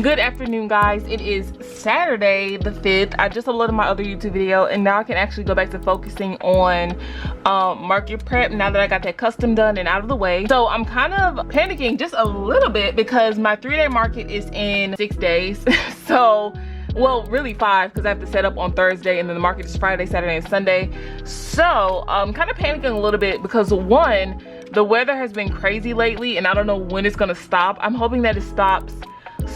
Good afternoon, guys. It is Saturday the 5th. I just uploaded my other YouTube video and now I can actually go back to focusing on market prep now that I got that custom done and out of the way. So I'm kind of panicking just a little bit because my 3-day market is in 6 days. So, well, really 5 because I have to set up on Thursday and then the market is Friday, Saturday, and Sunday. So I'm kind of panicking a little bit because one, the weather has been crazy lately and I don't know when it's gonna stop. I'm hoping that it stops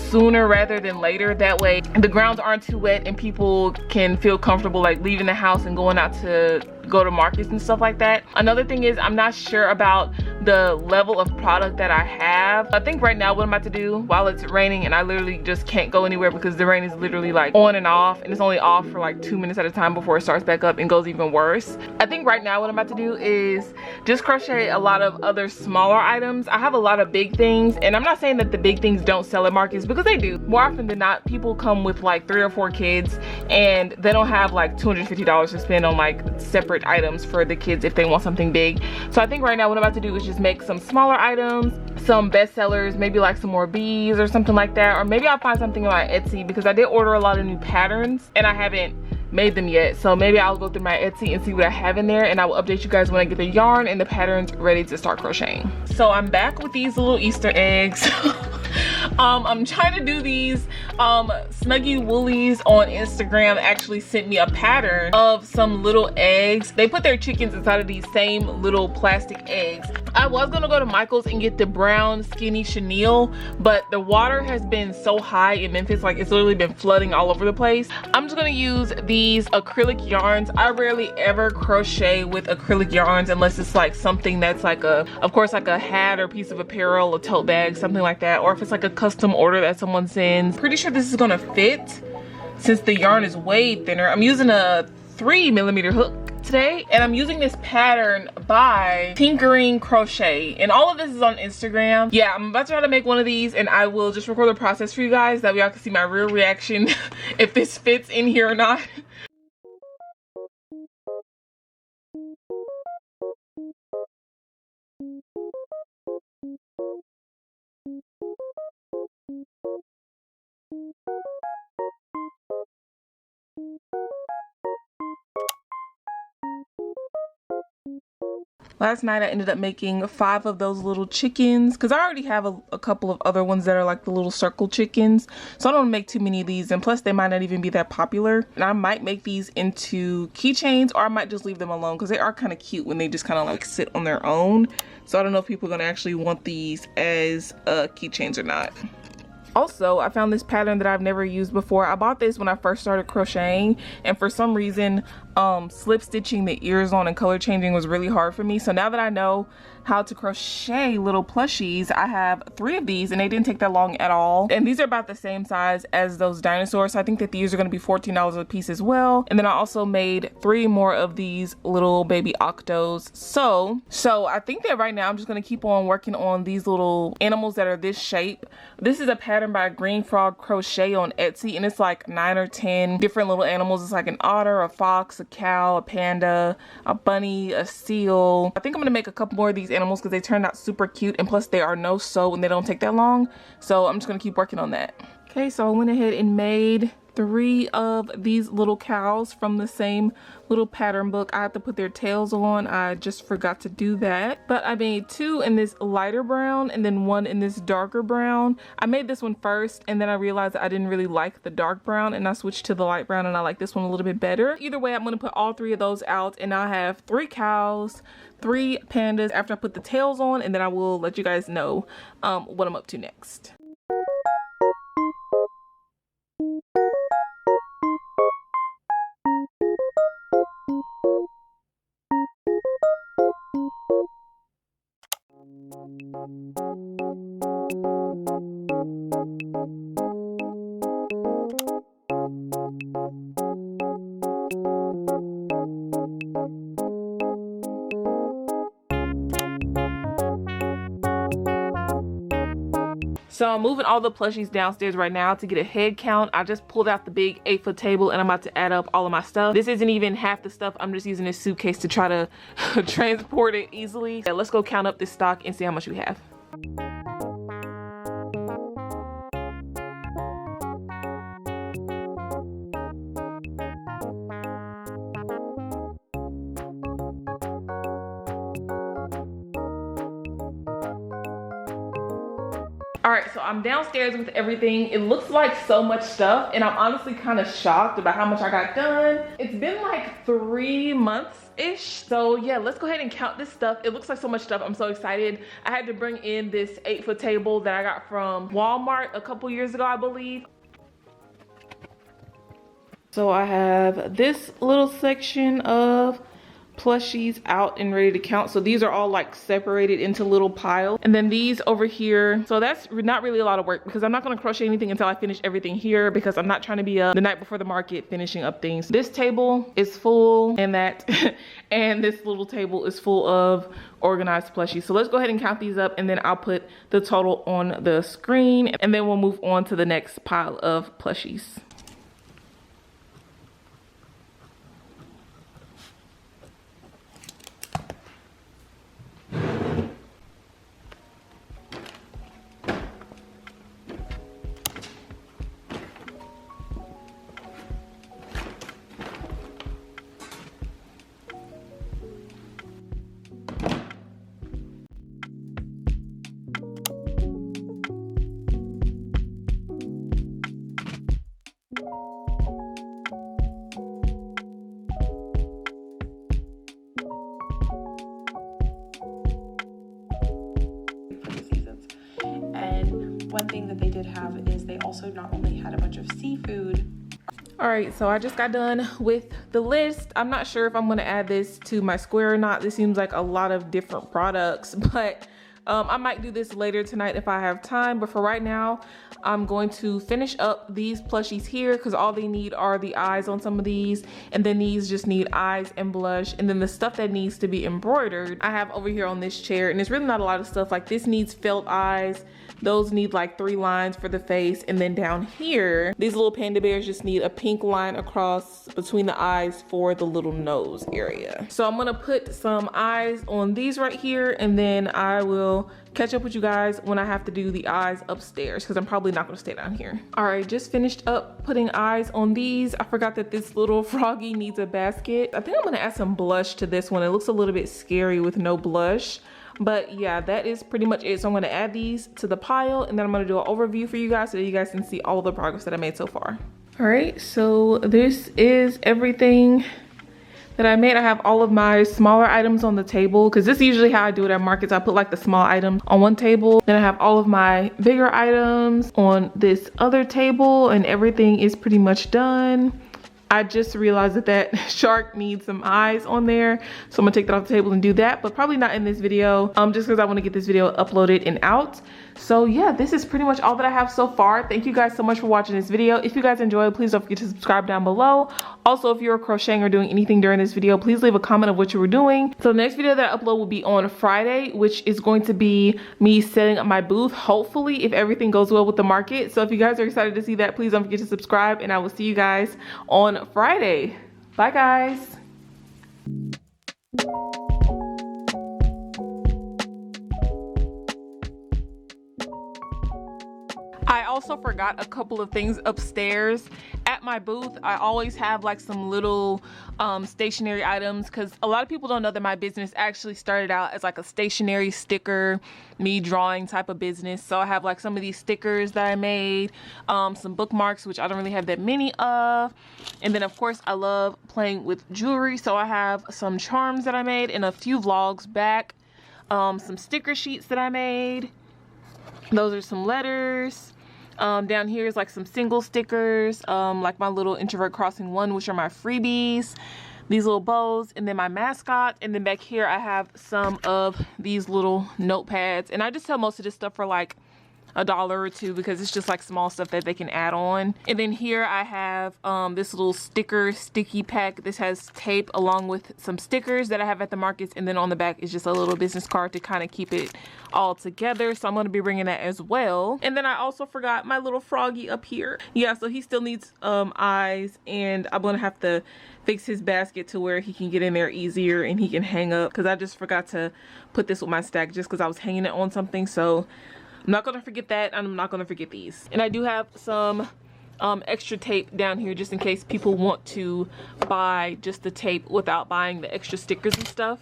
sooner rather than later. That way the grounds aren't too wet and people can feel comfortable like leaving the house and going out to go to markets and stuff like that. Another thing is I'm not sure about the level of product that I have. I think right now what I'm about to do while it's raining and I literally just can't go anywhere because the rain is literally like on and off and it's only off for like 2 minutes at a time before it starts back up and goes even worse. I think right now what I'm about to do is just crochet a lot of other smaller items. I have a lot of big things and I'm not saying that the big things don't sell at markets because they do. More often than not, people come with like 3 or 4 kids and they don't have like $250 to spend on like separate items for the kids if they want something big. So I think right now what I'm about to do is just make some smaller items, some bestsellers, maybe like some more bees or something like that, or maybe I'll find something on my Etsy because I did order a lot of new patterns and I haven't made them yet. So maybe I'll go through my Etsy and see what I have in there and I will update you guys when I get the yarn and the patterns ready to start crocheting. So I'm back with these little Easter eggs. I'm trying to do these. Snuggy Woolies on Instagram actually sent me a pattern of some little eggs. They put their chickens inside of these same little plastic eggs. I was gonna go to Michael's and get the brown skinny chenille, but the water has been so high in Memphis, like it's literally been flooding all over the place. I'm just gonna use these acrylic yarns. I rarely ever crochet with acrylic yarns unless it's like something that's like of course like a hat or piece of apparel, a tote bag, something like that, or if it's like a custom order that someone sends. Pretty sure this is gonna fit since the yarn is way thinner. I'm using a 3mm hook today and I'm using this pattern by Tinkering Crochet and all of this is on Instagram. Yeah, I'm about to try to make one of these and I will just record the process for you guys that way y'all can see my real reaction if this fits in here or not. Last night I ended up making 5 of those little chickens because I already have a couple of other ones that are like the little circle chickens, so I don't make too many of these, and plus they might not even be that popular. And I might make these into keychains or I might just leave them alone because they are kind of cute when they just kind of like sit on their own. So I don't know if people are gonna actually want these as keychains or not. Also, I found this pattern that I've never used before. I bought this when I first started crocheting and for some reason slip stitching the ears on and color changing was really hard for me. So now that I know how to crochet little plushies, I have 3 of these and they didn't take that long at all. And these are about the same size as those dinosaurs. So I think that these are going to be $14 a piece as well. And then I also made 3 more of these little baby octos. So I think that right now I'm just going to keep on working on these little animals that are this shape. This is a pattern by Green Frog Crochet on Etsy and it's like 9 or 10 different little animals. It's like an otter, a fox, a cow, a panda, a bunny, a seal. I think I'm gonna make a couple more of these animals because they turned out super cute and plus they are no sew and they don't take that long. So I'm just gonna keep working on that. Okay, so I went ahead and made 3 of these little cows from the same little pattern book. I have to put their tails on. I just forgot to do that. But I made 2 in this lighter brown and then 1 in this darker brown. I made this one first and then I realized that I didn't really like the dark brown and I switched to the light brown and I like this one a little bit better. Either way, I'm gonna put all 3 of those out and I have 3 cows, 3 pandas after I put the tails on, and then I will let you guys know what I'm up to next. So I'm moving all the plushies downstairs right now to get a head count. I just pulled out the big 8-foot table and I'm about to add up all of my stuff. This isn't even half the stuff. I'm just using this suitcase to try to transport it easily. So let's go count up this stock and see how much we have. All right, so I'm downstairs with everything. It looks like so much stuff, and I'm honestly kind of shocked about how much I got done. It's been like 3 months-ish. So yeah, let's go ahead and count this stuff. It looks like so much stuff. I'm so excited. I had to bring in this 8-foot table that I got from Walmart a couple years ago, I believe. So I have this little section of plushies out and ready to count. So these are all like separated into little piles, and then these over here, so that's not really a lot of work because I'm not going to crochet anything until I finish everything here, because I'm not trying to be up the night before the market finishing up things. This table is full, and that and this little table is full of organized plushies. So let's go ahead and count these up, and then I'll put the total on the screen, and then we'll move on to the next pile of plushies. One thing that they did have is they also not only had a bunch of seafood. All right, so I just got done with the list. I'm not sure if I'm gonna add this to my square or not. This seems like a lot of different products, but I might do this later tonight if I have time. But for right now, I'm going to finish up these plushies here because all they need are the eyes on some of these, and then these just need eyes and blush, and then the stuff that needs to be embroidered I have over here on this chair, and it's really not a lot of stuff. Like this needs felt eyes. Those need like 3 lines for the face, and then down here, these little panda bears just need a pink line across between the eyes for the little nose area. So I'm gonna put some eyes on these right here, and then I will catch up with you guys when I have to do the eyes upstairs, because I'm probably not gonna stay down here. All right, just finished up putting eyes on these. I forgot that this little froggy needs a basket. I think I'm gonna add some blush to this one. It looks a little bit scary with no blush. But yeah, that is pretty much it. So I'm going to add these to the pile, and then I'm going to do an overview for you guys so that you guys can see all of the progress that I made so far. All right, so this is everything that I made. I have all of my smaller items on the table, because this is usually how I do it at markets. I put like the small items on one table, then I have all of my bigger items on this other table, and everything is pretty much done. I just realized that that shark needs some eyes on there, so I'm gonna take that off the table and do that, but probably not in this video, just because I want to get this video uploaded and out. So yeah, this is pretty much all that I have so far. Thank you guys so much for watching this video. If you guys enjoyed, please don't forget to subscribe down below. Also, if you're crocheting or doing anything during this video, please leave a comment of what you were doing. So the next video that I upload will be on Friday, which is going to be me setting up my booth, hopefully, if everything goes well with the market. So if you guys are excited to see that, please don't forget to subscribe, and I will see you guys on Friday. Bye guys. I also forgot a couple of things upstairs. At my booth, I always have like some little stationery items, because a lot of people don't know that my business actually started out as like a stationery sticker, me drawing type of business. So I have like some of these stickers that I made, some bookmarks, which I don't really have that many of. And then of course I love playing with jewelry. So I have some charms that I made in a few vlogs back, some sticker sheets that I made. Those are some letters. Down here is like some single stickers, like my little Introvert Crossing one, which are my freebies, these little bows, and then my mascot. And then back here I have some of these little notepads, and I just sell most of this stuff for like $1 or $2 because it's just like small stuff that they can add on. And then here I have this little sticker sticky pack. This has tape along with some stickers that I have at the markets, and then on the back is just a little business card to kind of keep it all together. So I'm going to be bringing that as well. And then I also forgot my little froggy up here. Yeah, so he still needs eyes, and I'm going to have to fix his basket to where he can get in there easier and he can hang up, because I just forgot to put this with my stack just because I was hanging it on something. So I'm not gonna forget that, and I'm not gonna forget these. And I do have some extra tape down here just in case people want to buy just the tape without buying the extra stickers and stuff.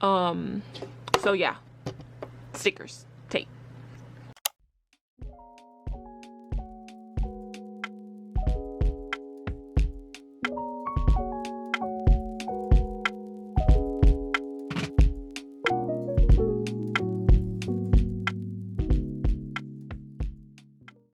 So yeah, stickers.